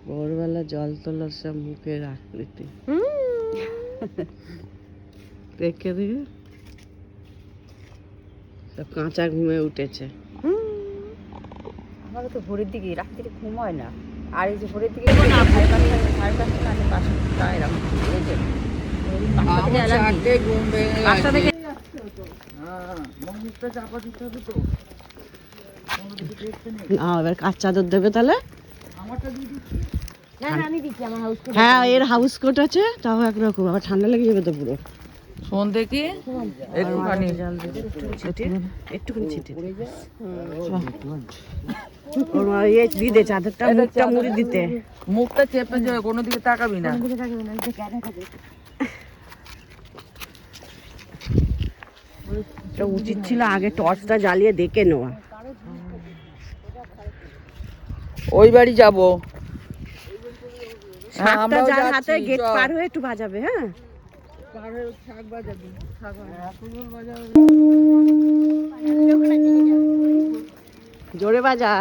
ভোরবেলা জল তোলার সব মুখের আকৃতি দেখে দেখে সব কাঁচা ঘুমে উঠেছে। আমারও তো ভোরের দিকে, রাত্রিরে ঘুম হয় না। আর এই যে ভোরের দিকে না, 5:30 এরকম থেকে না এবার কাঁচ চাদর দেবে তাহলে। হ্যাঁ এর হাউস কোট আছে, তাও একরকম, আবার ঠান্ডা লেগে যাবে তো পুরো। শোন দেখি একটুখানি একটুখানি ছিটে ওর মা ইয়ে দিতে চাদরটা মুখটা মুড়ি দিতে, মুখটা চেপে যাবে, কোনো দিকে তাকাবি না। এটা উচিত ছিল আগে টর্চটা জ্বালিয়ে দেখে নেওয়া। ওই বাড়ি যাবো, শাকটা যার হাতে গেট পার হয়ে একটু বাজাবে। হ্যাঁ জোরে বাজা।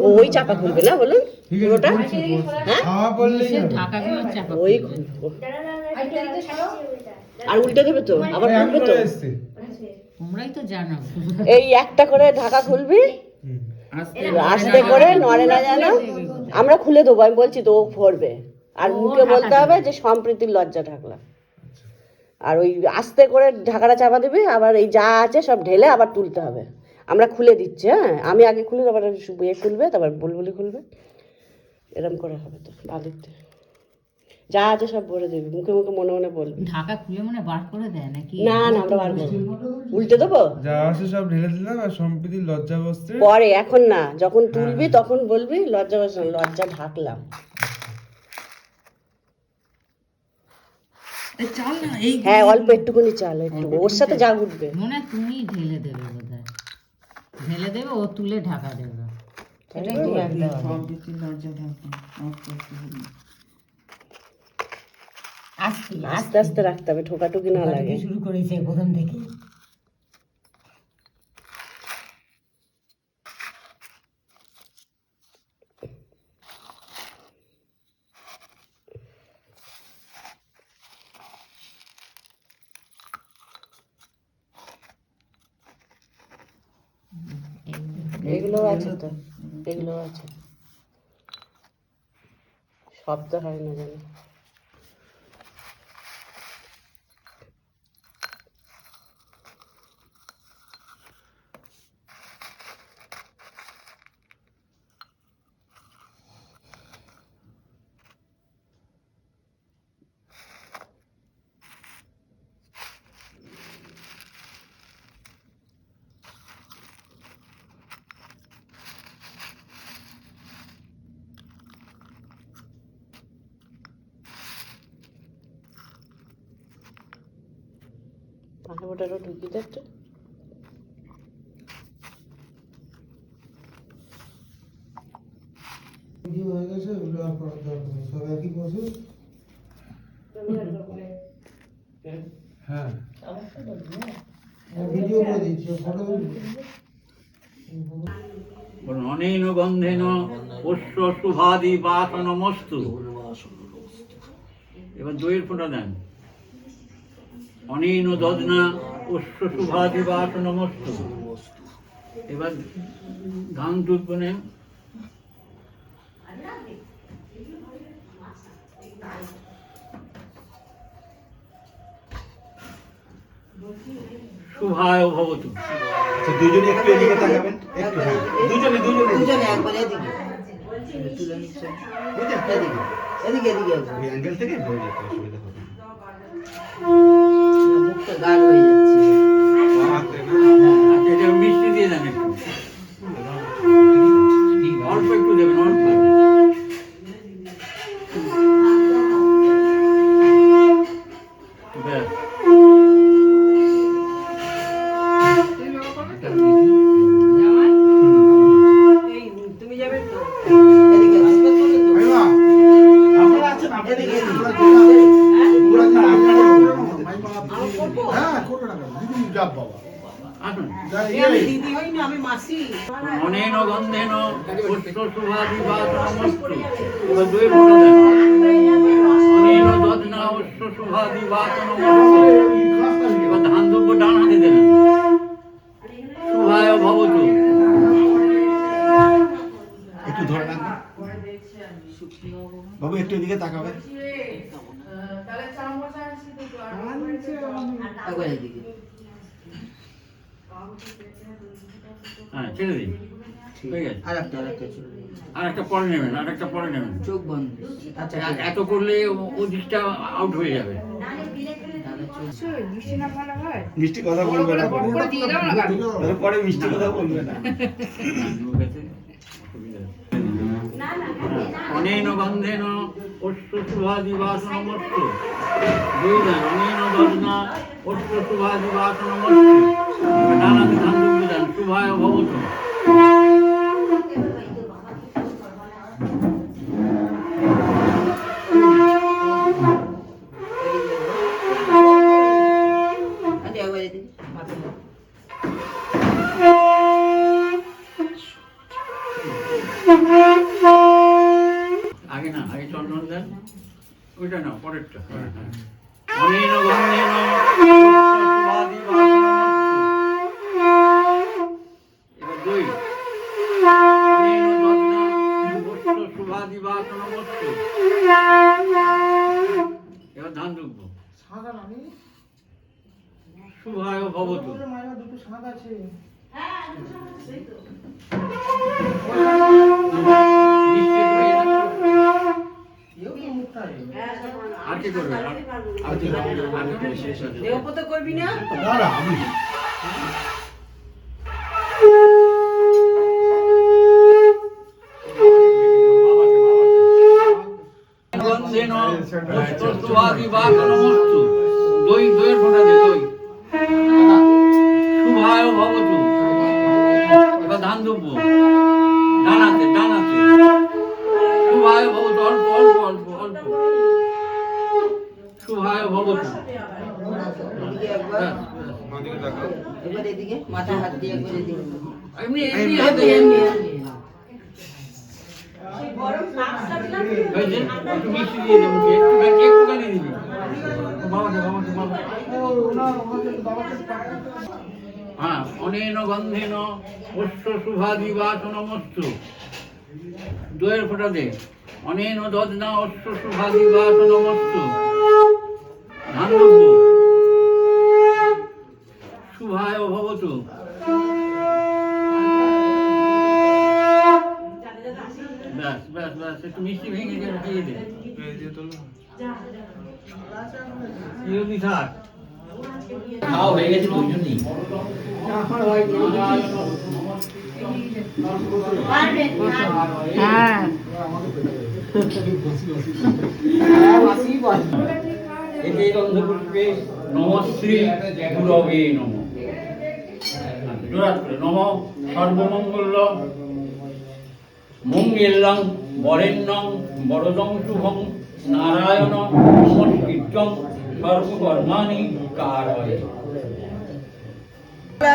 ওই চাপা খুলবে না বলুন, ওই খুলবো আর উল্টে দেবে তো, আবার খুলবে তো। এই একটা করে ঢাকা খুলবি, আস্তে করে, নড়ে না যেন। আমরা খুলে দেবো, আমি বলছি তো, ও ভরবে। আর মুখে বলতে হবে যে সম্প্রীতির লজ্জা ঢাকলাম। আর ওই আস্তে করে ঢাকাটা চাপা দিবি, আবার এই যা আছে সব ঢেলে আবার তুলতে হবে। আমরা খুলে দিচ্ছি। হ্যাঁ আমি আগে খুলে, তারপর ইয়ে খুলবে, তারপর বুলবুলি খুলবে। এরকম করে হবে তো, বাদিকতে যা আছে সব ভরে দেবে, মুখে মুখে মনে মনে বলবি। ঢাকা খুলে মনে বার করে দেয় নাকি? না না আমরা বার করবো, উল্টে দেবো। যা আছে সব ঢেলে দিলাম, আর সম্প্রীতির লজ্জা বস্ত্রে পরে, এখন না, যখন তুলবি তখন বলবি লজ্জা বসে, লজ্জা ঢাকলাম। হ্যাঁ অল্প একটুখানি চাল, একটু ওর সাথে যা উঠবে। মনে হয় তুমি ঢেলে দেবে, বোধহয় ঢেলে দেবে, ও তুলে ঢাকা দেবে। এটাই তো সম্প্রীতির লজ্জা ঢাকা। আস্তে আস্তে রাখতে হবে, ঠোকাটুকি না লাগে। শুরু করেছে প্রথম থেকে। এগুলো আছে তো, এগুলো আছে, শব্দ হয় না জানি। পাখাবোটারও ঢুকিয়ে যাচ্ছে। অনেন গন্ধেন পুষ্প শুভাদি বাসনমস্তু। এবার দইয়ের ফোঁটা দেন। অনেন দদনা পুষ্প শুভাদি বাসনমস্তু। এবার গান তুলপনে শুভায় ভবতু। দুজনে একটু এদিকে তাকাবেন, একটু দুজনে একবার এদিকে এদিকে এদিকে ওই অ্যাঙ্গেল থেকে হয়ে যেতে অসুবিধা হবে না। মুখটা গাঢ় হয়ে যাচ্ছে। আচ্ছা এটা মিষ্টি দিয়ে দেন একটু, অল্প একটু দেবেন, অল্প। ব্যাস তুমি যাবে তো এদিকে এদিকে হ্যাঁ করবে না কেন? দিদি যাব বাবা। আসুন। আমি দিদি হই না, আমি মাসি। অনেন গন্ধেন পুষ্প সুভাদি বাসনমস্তু। এবার দুই ফোঁটা দেন। অনেন দধনা পুষ্প সুভাদি বাসনমস্তু। এবার ধান দুব্বো ডান হাতে দেবেন। শুভায় ভবতু। একটু ধরে রাখবেন বাবু, একটু এদিকে তাকাবে। হ্যাঁ, ছেড়ে দিন। ঠিক আছে। আর একটা পরে নেবেন, আর একটা পরে নেবেন। চোখ বন্ধ। আচ্ছা এত করলে ও দিকটা আউট হয়ে যাবে। মিষ্টি কথা বলবে না, তাহলে পরে মিষ্টি কথা বলবে না। অনেন গন্ধেন অশ্ব সুভাদি বাসনমস্তু। দুই দেন। অনেন দধনা অশ্ব সুভাদি বাসনমস্তু। ডান হাতে ধান দুব্বো দেন। শুভায় ভবতু। আচ্ছা একবার এদিকে মাথা দাও। আগে না, আগে চন্দন দেন। ওইটা না, পরেরটা। অনেন গন্ধেন অশ্ব সুভাদি বাসনমস্তু। এবার দুই। অনেন দধনা অশ্ব সুভাদি বাসনমস্তু। এবার ধান দুব্বো। সাদা না নেই? শুভায় ভবতু। মায়ের দুটো সাদা আছে। নিশ্চিত হয়ে যাচ্ছে। এও তো মুখটাই। আর কি করবে? আর কি করবে? শেষ আছে। দেহপথে করবি না? না না আমি গন্ধেন পুষ্প সুভাদি বাসনমস্তু। দইয়ের ফোঁটা দে, দই। শুভায় ভবতু। এবার ধান দুব্বো। ডান হাতে, ডান হাতে। শুভায় ভবতু। অল্প অল্প অল্প অল্প। শুভায় ভবতু। এদিকে একবার। এবার এদিকে মাথা হাত দিয়ে একবার এদিকে। এমনি এমনি হাতে। এই যে, একটু মিষ্টি দিয়ে দেবো, একটুখানি দিবি। বাবাকে, বাবাকে, বাবাকে। হ্যাঁ, অনেন গন্ধেন অশ্ব সুভাদি বাসনমস্তু। দইয়ের ফোঁটা দে। অনেন দধনা অশ্ব সুভাদি বাসনমস্তু। ধান দুব্বো। শুভায় ভবতু। ব্যাস ব্যাস ব্যাস, একটু মিষ্টি ভেঙে দিয়ে দে। এমনি থাক। খাওয়া হয়ে গেছে দুজনই। হ্যাঁ এতে গন্ধপুষ্পে নমশ্রী গুরবে নম। নম সর্বমঙ্গল মঙ্গলং বরেণ্যং বরদং শুভং নারায়ণ নমস্কৃত্যং সর্বকর্মাণি কারয়ে।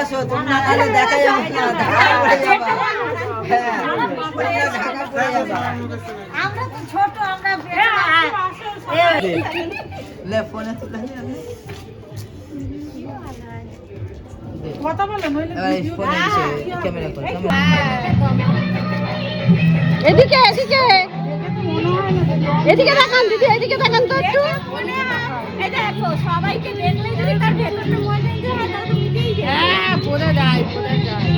আসো তোমরা তাহলে দেখা যাবে না, ঢাকা পড়ে যাবা। হ্যাঁ তোমরা ঢাকা পড়ে যাবা। আমরা তো ছোট, আমরা লে ফোনে তুলে নিয়ে আমি কথা বলো নইলে ফোনে ক্যামেরা করে এদিকে এদিকে এদিকে দেখান দিদি, এদিকে দেখান তো একটু। এই দেখো সবাইকে দেখলে যদি তার ভেতরটা মজা হয় তাহলে তো বুঝেই যায়। হ্যাঁ পড়ে যায়, পড়ে যায়।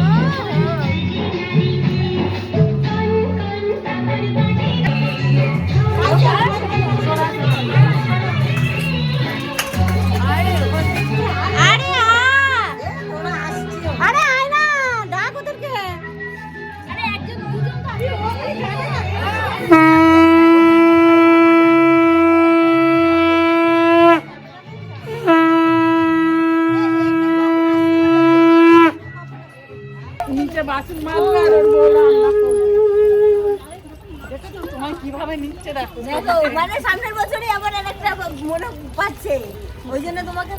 বাসন মাজবে আর ওর বউ রান্না করবে। দেখো তো তোমায় কিভাবে নিচ্ছে, দেখো দেখো মানে সামনের বছরই আবার একটা মনে পাচ্ছে, ওই জন্য তোমাকে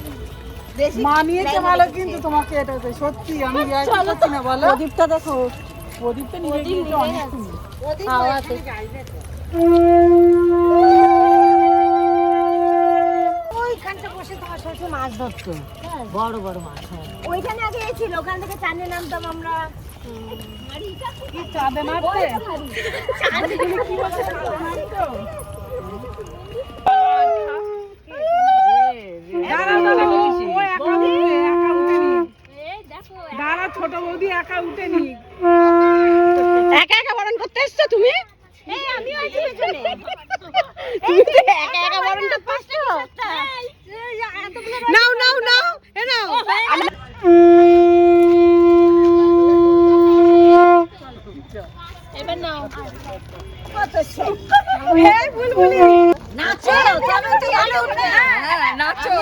মানিয়েছে ভালো কিন্তু তোমাকে এটাতে সত্যি আমি করছি না বলো প্রদীপটা দেখো প্রদীপটা নিয়ে গিয়েছে অনেক সুন্দর ওইখানটা বসে তোমার শ্বশুর মাছ ধরতো বড় বড় মাছ। ওইখানে আগে ছিল ওখান থেকে চানে নামতাম আমরা কি চাঁদে মারতে কি বলছে দাঁড়া ছোট বৌদি একা উঠেনি একা একা বরণ করতে এসছো তুমি? আমিও আছি পেছনে তুমি তো একা একা বরণ করতে এসছো? নাও নাও নাও এ নাও। এবার নাও নাচো তবে তো ভালো উঠবে নাচো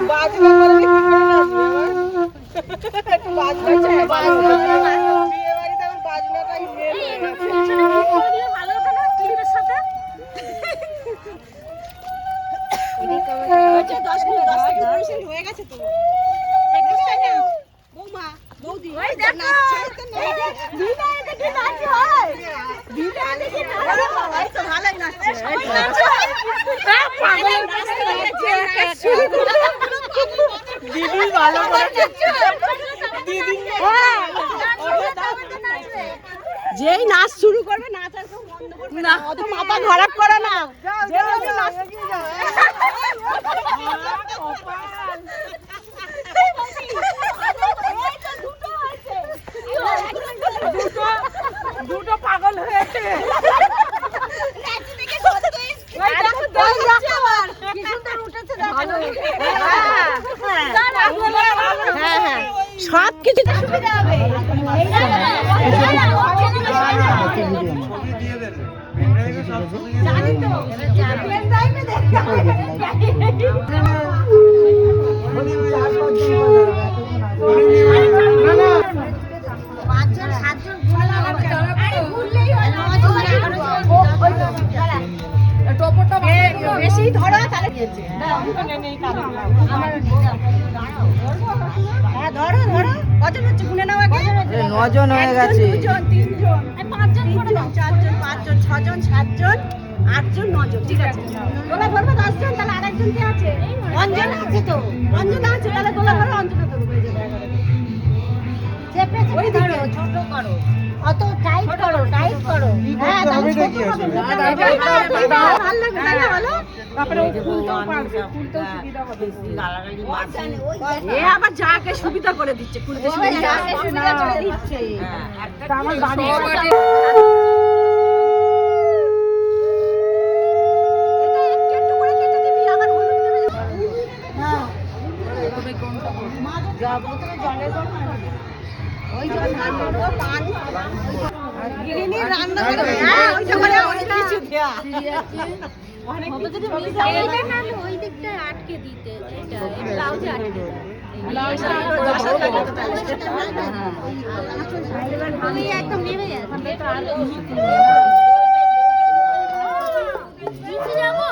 বাজনা করলে কি করে নাচবে আবার? একটু বাজনা চাই, বাজনা। বিয়ে বাড়িতে এখন বাজনাটাই মেন। ভালো হতো না ক্লিপের সাথে 10% হয়ে গেছে তো। একটু সাইডে বৌমা বৌদি ওই দেখো দিদা এটা কি নাচ হয় দিদা এটা কি নাচ হয় এই তো ভালোই নাচছে। ওই নাচ হয় পাগল দিদি ভালো করে দিদি যেই নাচ শুরু করবে নাচ আর কেউ বন্ধ করবে না। অত মাথা খারাপ করো না। যেভাবে নাচ দুটো পাগল হয়েছে সব কিছুতে সুবিধা হবে। বেশি ধরো তাহলে হ্যাঁ ধরো ধরো কজন হচ্ছে গুনে নাও আগে 9 জন হয়ে গেছে 2 জন 3 জন 5 জন 4 জন 5 জন 6 জন 7 জন 8 জন 9 জন ঠিক আছে তোলা ধরবে 10 জন তাহলে আরেকজন কে আছে অঞ্জন আছে তো অঞ্জন আছে তাহলে তোলা ধরো অঞ্জন ধরবে এই যে চেপে চেপে ধরো ছোট করো অত টাইট করো হ্যাঁ তাহলে ছোট হবে ভালো লাগবে তাই না বলো তারপরে ও ফুলতেও পারবে ফুলতেও সুবিধা হবে এ আবার যাকে সুবিধা করে দিচ্ছে খুলতে সুবিধা করে দিচ্ছে আমার বাড়ি এটা একটু একটু করে কেটে দিবি আবার হলুদ দেবে ওই জল না করো পান গিরিনি রান্না করবে হ্যাঁ ওইটা করে অনেক কিছু দেয়া এইটা না ওই দিকটা আটকে দিতে এটা ব্লাউজে আটকে দিতে আমি একদম নেমে যাচ্ছি নিচে যাবো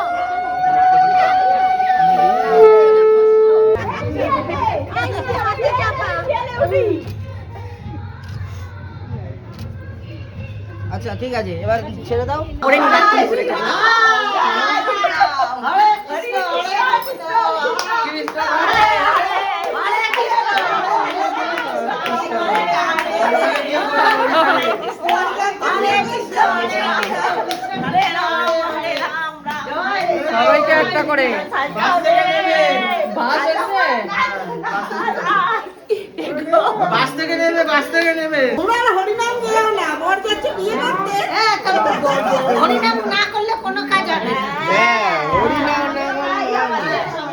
আচ্ছা ঠিক আছে এবার ছেড়ে দাও করে নিলাম করে সবাইকে একটা করে বাস থেকে নেবে হরিনাম না করলে কোনো কাজ হবে না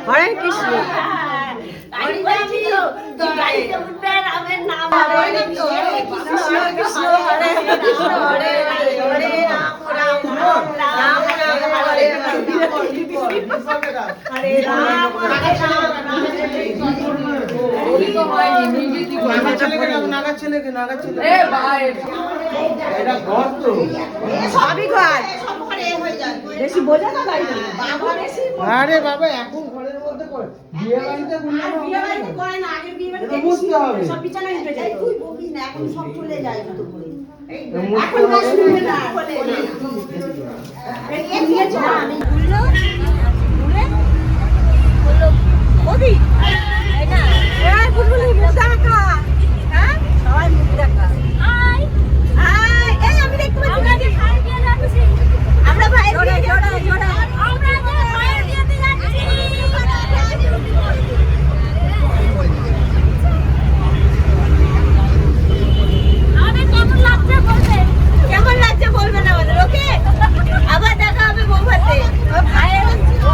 হরে কৃষ্ণ সবই ঘর বেশি বোঝা না আরে বাবা এখন ঘরের মধ্যে করে বিয়ে বাড়িতে করলে না, বিয়ে বাড়িতে করে না, আগের বিয়ে বাড়িতে এটা বুঝতে হবে। সব বিছানায় উঠে যায়। তুই বকিস না, এখন সব চলে যায় জুতো পরে। এটা বুঝতে এখন কাজ হবে। শুনবে না, বলে। এই নিয়েছো না, আমি ঘুরলো, ঘুরে, বললো, বৌদি, এই না, এই বুলবুলি মুখ দেখা, হ্যাঁ? সবাই মুখ দেখা। আয়, এই আমি দেখতে পাচ্ছি। আমরা ভাই জোড়া। আমরা ভাই দিতে যাচ্ছি। কেমন লাগছে বলবে না আমাদের, ওকে? আবার দেখা হবে বৌভাতে। ভাইয়ের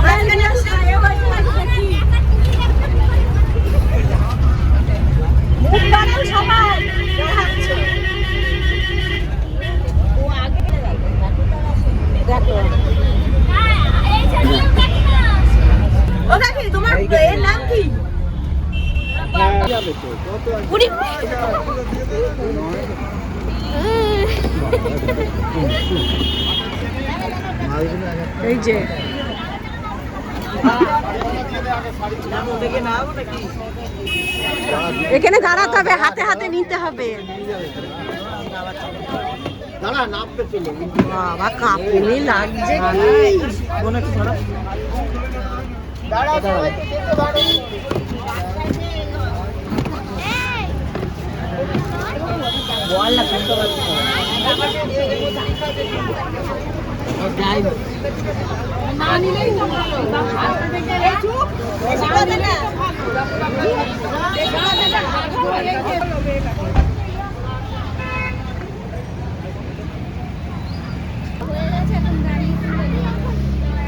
মাঝখানে সায়া বসে মুখ বানাও সবাই। দেখাচ্ছো। ও আগে দেখো। ও কাকি, তোমার এর নাম কি? উনি এই যে এখানে দাঁড়াতে হবে, হাতে হাতে নিতে হবে। বাবা কাঁপুনি লাগছে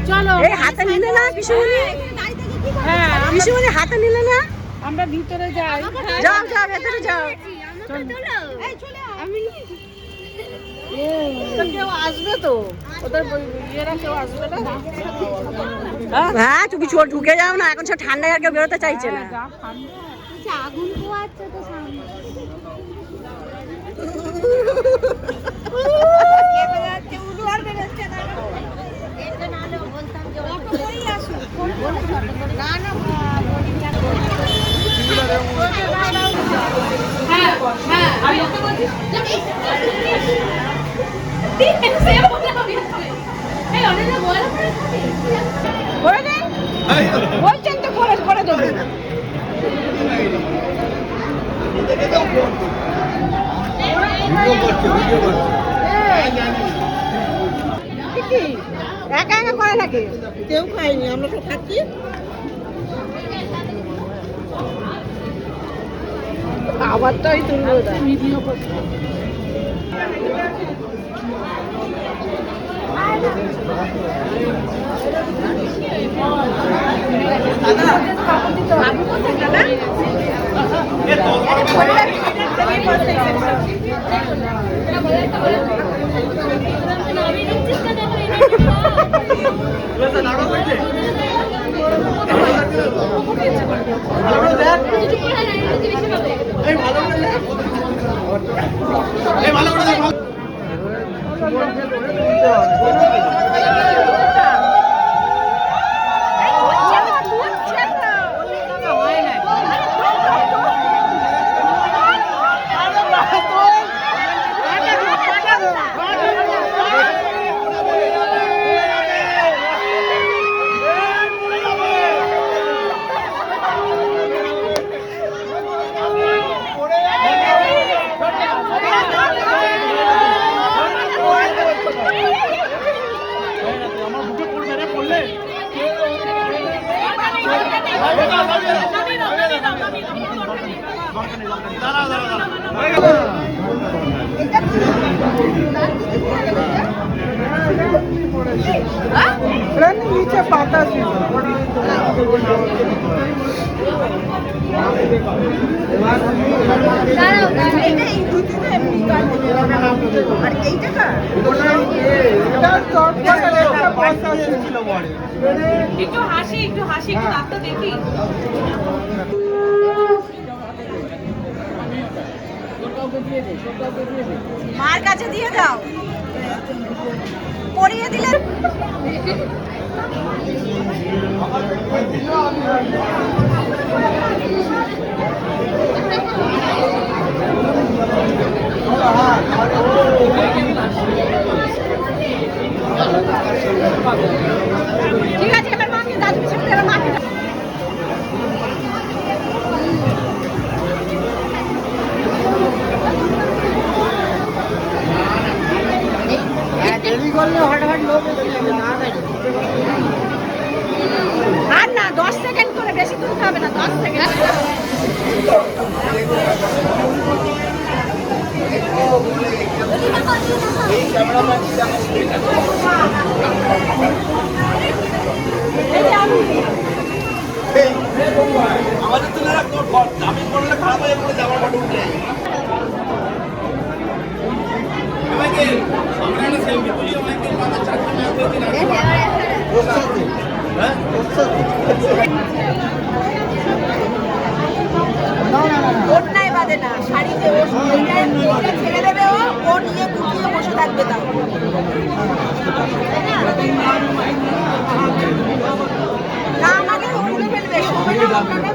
চলো, এই হাতে নিলে না পিসুমণি? হ্যাঁ, পিসুমণি হাতে নিলে না? আমরা ভিতরে যাই। যাও ভেতরে যাও। কেউ আসবে তো, ওদের ইয়েরা কেউ আসবে না। হ্যাঁ, তুমি চোর ঢুকে যাও না, এখন সব ঠান্ডায় আর কেউ বেরোতে চাইছে না। আগুন পোয়াচ্ছে তো সামনে। বলছেন তো করে দেবো। একা একা করে থাকে, কেউ খায়নি, আমরা তো খাচ্ছি। আবারটাই তুলবো ভিডিও নিচে পাতা ছিল। একটু হাসি একটু দাঁতটা দেখি। মার কাছে দিয়ে দাও, পরিয়ে দিলে ঠিক আছে, এবার মাকে দাদু ছেড়ে দেবে, মাকে দেরি করলে হঠাৎ লোক এসে যাবে, তাড়াতাড়ি। আর না 10 সেকেন্ড করে, বেশি তুলতে হবে না, 10 সেকেন্ড। আমাদের তো আমি বললে খারাপ হয়ে যাবে, যাবার ফটো উঠে ওড়নায় বাঁধে না, শাড়িতে ও এইটা ছেড়ে দেবে, ও নিয়ে গুটিয়ে বসে থাকবে। তাও না, আমাকে ও খুলে ফেলবে, শোবে না ওখানে।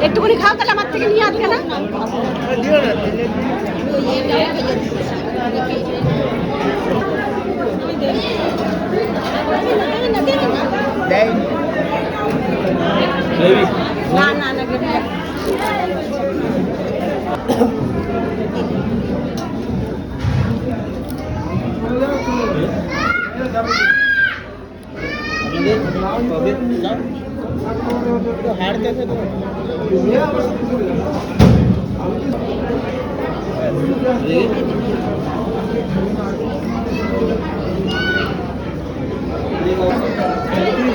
একটুখানি খাও, তাহলে আমার থেকে নিয়ে আসবে না। না না না, हार कैसे तो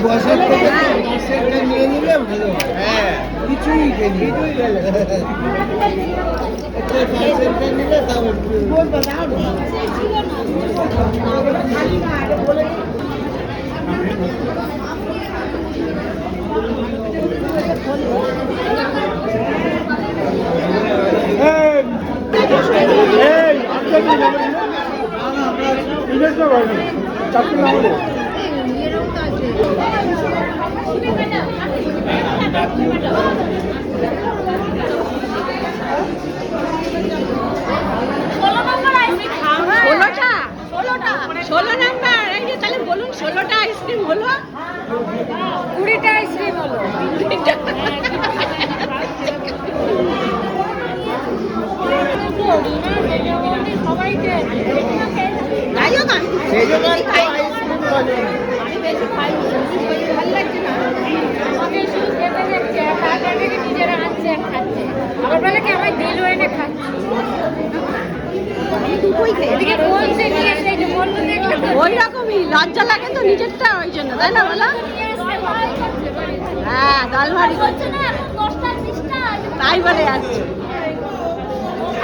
বসের নিয়ে নিলে ভালো। হ্যাঁ, কিছুই নিলে তাও বলবে না। ষোলো নাম্বার, এই যে তাহলে বলুন 16টা আইসক্রিম হলো। কুড়িটা আইসক্রিম হলো। সবাইকে যাই হোক আমি সেই জন্য আমি তো আইসক্রিম খাবো। আমি বেশি খাই না, শরীর ভালো লাগছে না। আমাকে শুধু খেতে দেখছে, তারপরে নিজেরা আনছে আর খাচ্ছে। আবার বলে কি আমার দিলও এনে খাচ্ছে। আমি দুটোই খাই। এদিকে বলছে নিয়ে এসে, এই যে বললো দেখলে তো? ওই রকমই লজ্জা লাগে তো নিজেরটা, ওই জন্য, তাই না বলো? নিয়ে আসতে বলে। হ্যাঁ, ডাল ভারি বলছে না এখন 10টা 30টা তাই বলে যাচ্ছে।